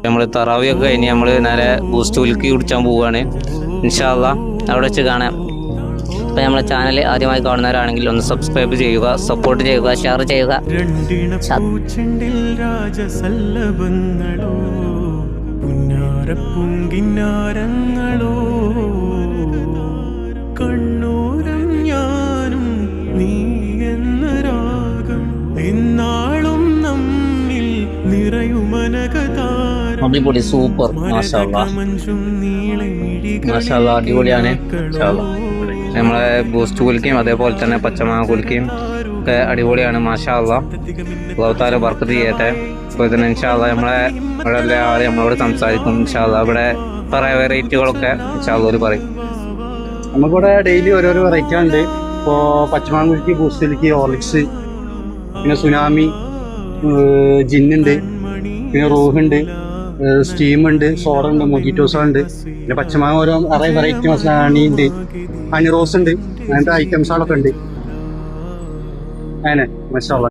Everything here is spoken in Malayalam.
നമ്മൾ തറാവിയൊക്കെ കഴിഞ്ഞ് നമ്മൾ നേരെ ബൂസ്റ്റ് ഉൽക്കി കുടിച്ചാൻ പോവുകയാണ്. ഇൻഷാ അല്ലാഹ് അവിടെ വെച്ച് കാണാം. അപ്പോൾ നമ്മളെ ചാനൽ ആദ്യമായി കാണുന്നവരാണെങ്കിൽ ഒന്ന് സബ്സ്ക്രൈബ് ചെയ്യുക, സപ്പോർട്ട് ചെയ്യുക, ഷെയർ ചെയ്യുക. കണ്ണൂരം ഞാനും നീ എന്ന രാഗം എന്നാളും നമ്മിൽ നിറയുമനകതാരം. അടിപൊളി, സൂപ്പർ, മാഷാ അല്ലാഹ്, മാഷാ അല്ലാഹ്, അടിപൊളിയാണ്. നമ്മളെ ബൂസ്റ്റ് കുൽക്കിയും അതേപോലെ തന്നെ പച്ചമാങ്ങ കുൽക്കിയും ഒക്കെ അടിപൊളിയാണ്. മാഷാ അല്ലാഹ്, അല്ലാഹു തആല ബർക്കത്ത് ചെയ്യട്ടെ. അപ്പോൾ ഇതിന് ഇൻഷാ അല്ലാഹ് നമ്മളെ ഇവിടെ എല്ലാ ആളും നമ്മളോട് സംസാരിക്കും. ഇൻഷാ അല്ലാഹ് ഇവിടെ കുറേ വെറൈറ്റികളൊക്കെ ഇൻഷാ അല്ലാഹ് ഒരു പറയും. നമുക്കിവിടെ ഡെയിലി ഓരോരോ വെറൈറ്റി ഉണ്ട്. ഇപ്പോൾ പച്ചമാങ്ങ കുൽക്കി, ബൂസ്റ്റ് കുൽക്കി, ഹോർലിക്സ്, പിന്നെ സുനാമി, ജിന്നുണ്ട്, പിന്നെ റൂഹുണ്ട്, സ്റ്റീമുണ്ട്, സോഡ ഉണ്ട്, മൊജിറ്റോസ ഉണ്ട്. പിന്നെ പച്ചമാങ്ങ ഓരോ അറേ വെറൈറ്റി മസാല ഹണിയുണ്ട്, ഹണി റോസ് ഉണ്ട്, അങ്ങനത്തെ ഐറ്റംസുകളൊക്കെ ഉണ്ട്. അങ്ങനെ മാഷാ അല്ലാഹ്.